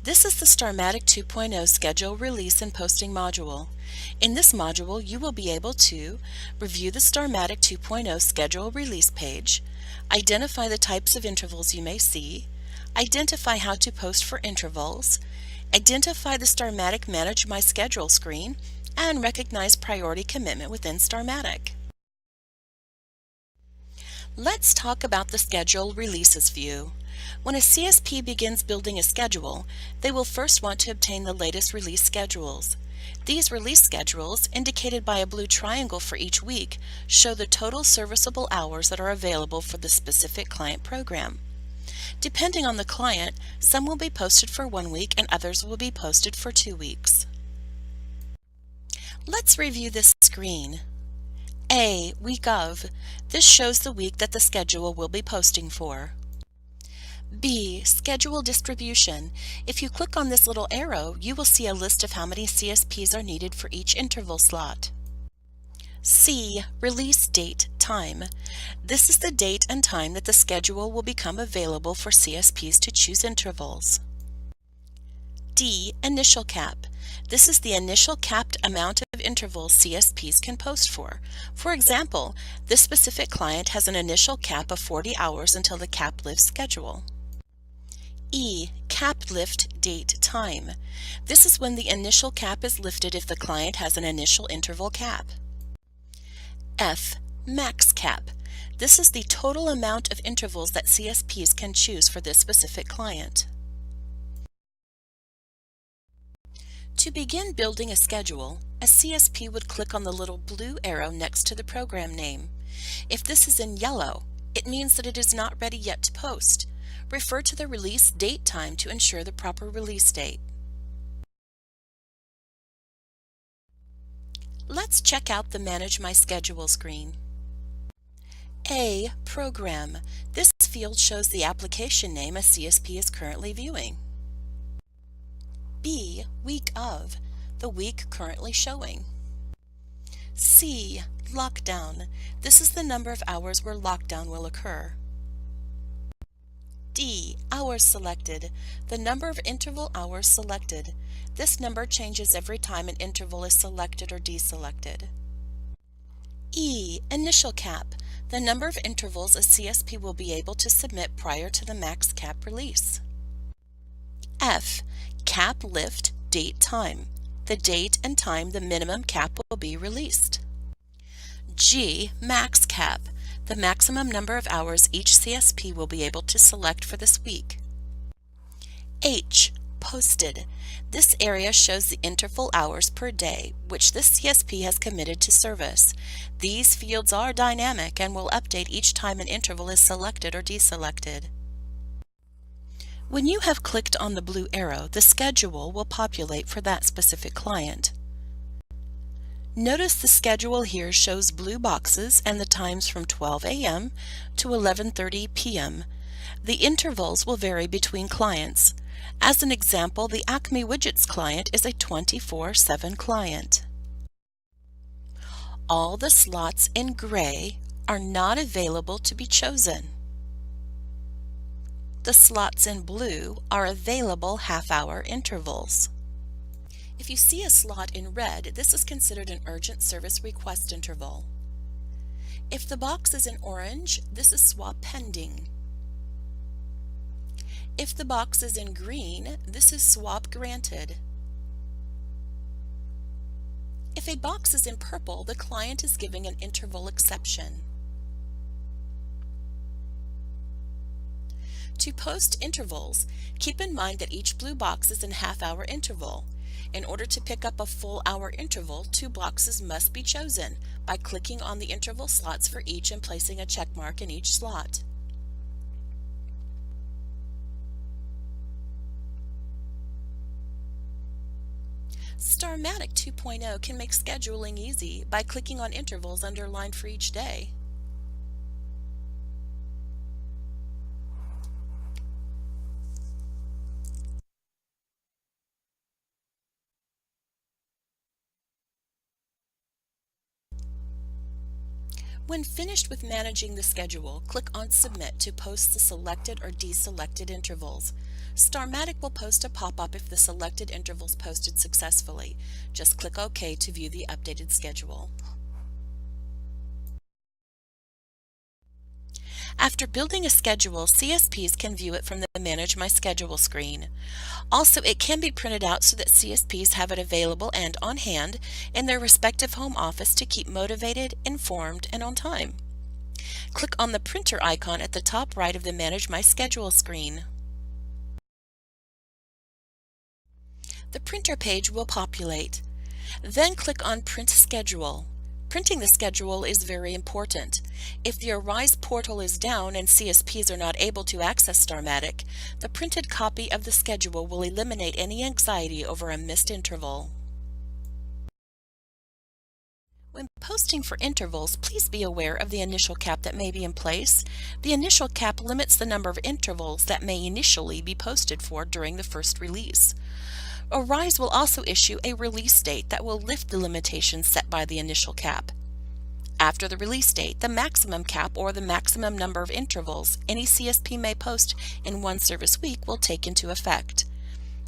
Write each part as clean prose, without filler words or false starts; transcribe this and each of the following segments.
This is the Starmatic 2.0 Schedule, Release, and Posting module. In this module, you will be able to review the Starmatic 2.0 Schedule Release page, identify the types of intervals you may see, identify how to post for intervals, identify the Starmatic Manage My Schedule screen, and recognize priority commitment within Starmatic. Let's talk about the Schedule Releases view. When a CSP begins building a schedule, they will first want to obtain the latest release schedules. These release schedules, indicated by a blue triangle for each week, show the total serviceable hours that are available for the specific client program. Depending on the client, some will be posted for 1 week and others will be posted for 2 weeks. Let's review this screen. A. Week of. This shows the week that the schedule will be posting for. B. Schedule distribution. If you click on this little arrow, you will see a list of how many CSPs are needed for each interval slot. C. Release date time. This is the date and time that the schedule will become available for CSPs to choose intervals. D. Initial cap. This is the initial capped amount of intervals CSPs can post for. For example, this specific client has an initial cap of 40 hours until the cap lift schedule. E. Cap lift date time. This is when the initial cap is lifted if the client has an initial interval cap. F. Max cap. This is the total amount of intervals that CSPs can choose for this specific client. To begin building a schedule, a CSP would click on the little blue arrow next to the program name. If this is in yellow, it means that it is not ready yet to post. Refer to the release date time to ensure the proper release date. Let's check out the Manage My Schedule screen. A. Program. This field shows the application name a CSP is currently viewing. B. Week of. The week currently showing. C. Lockdown. This is the number of hours where lockdown will occur. D. Hours selected. The number of interval hours selected. This number changes every time an interval is selected or deselected. E. Initial cap. The number of intervals a CSP will be able to submit prior to the max cap release. F. Cap lift date time. The date and time the minimum cap will be released. G. Max cap. The maximum number of hours each CSP will be able to select for this week. H. Posted. This area shows the interval hours per day which this CSP has committed to service. These fields are dynamic and will update each time an interval is selected or deselected. When you have clicked on the blue arrow, the schedule will populate for that specific client. Notice the schedule here shows blue boxes and the times from 12 a.m. to 11:30 p.m. The intervals will vary between clients. As an example, the Acme Widgets client is a 24/7 client. All the slots in gray are not available to be chosen. The slots in blue are available half-hour intervals. If you see a slot in red, this is considered an urgent service request interval. If the box is in orange, this is swap pending. If the box is in green, this is swap granted. If a box is in purple, the client is giving an interval exception. To post intervals, keep in mind that each blue box is in half-hour interval. In order to pick up a full hour interval, 2 boxes must be chosen by clicking on the interval slots for each and placing a check mark in each slot. Starmatic 2.0 can make scheduling easy by clicking on intervals underlined for each day. When finished with managing the schedule, click on Submit to post the selected or deselected intervals. Starmatic will post a pop-up if the selected intervals posted successfully. Just click OK to view the updated schedule. After building a schedule, CSPs can view it from the Manage My Schedule screen. Also, it can be printed out so that CSPs have it available and on hand in their respective home office to keep motivated, informed, and on time. Click on the printer icon at the top right of the Manage My Schedule screen. The printer page will populate. Then click on Print Schedule. Printing the schedule is very important. If the Arise portal is down and CSPs are not able to access Starmatic, the printed copy of the schedule will eliminate any anxiety over a missed interval. When posting for intervals, please be aware of the initial cap that may be in place. The initial cap limits the number of intervals that may initially be posted for during the first release. Arise will also issue a release date that will lift the limitations set by the initial cap. After the release date, the maximum cap or the maximum number of intervals any CSP may post in one service week will take into effect.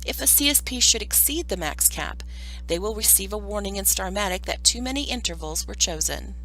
If a CSP should exceed the max cap, they will receive a warning in Starmatic that too many intervals were chosen.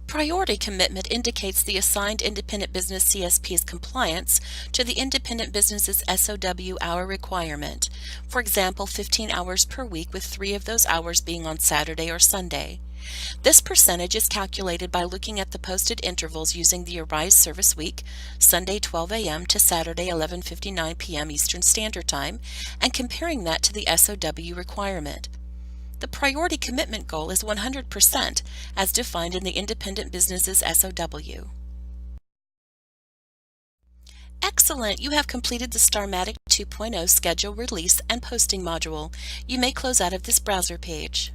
Priority commitment indicates the assigned independent business CSP's compliance to the independent business's SOW hour requirement, for example 15 hours per week with 3 of those hours being on Saturday or Sunday. This percentage is calculated by looking at the posted intervals using the Arise service week, Sunday 12 a.m. to Saturday 11:59 p.m. Eastern Standard Time, and comparing that to the SOW requirement. The priority commitment goal is 100% as defined in the independent business's SOW. Excellent! You have completed the Starmatic 2.0 schedule release and posting module. You may close out of this browser page.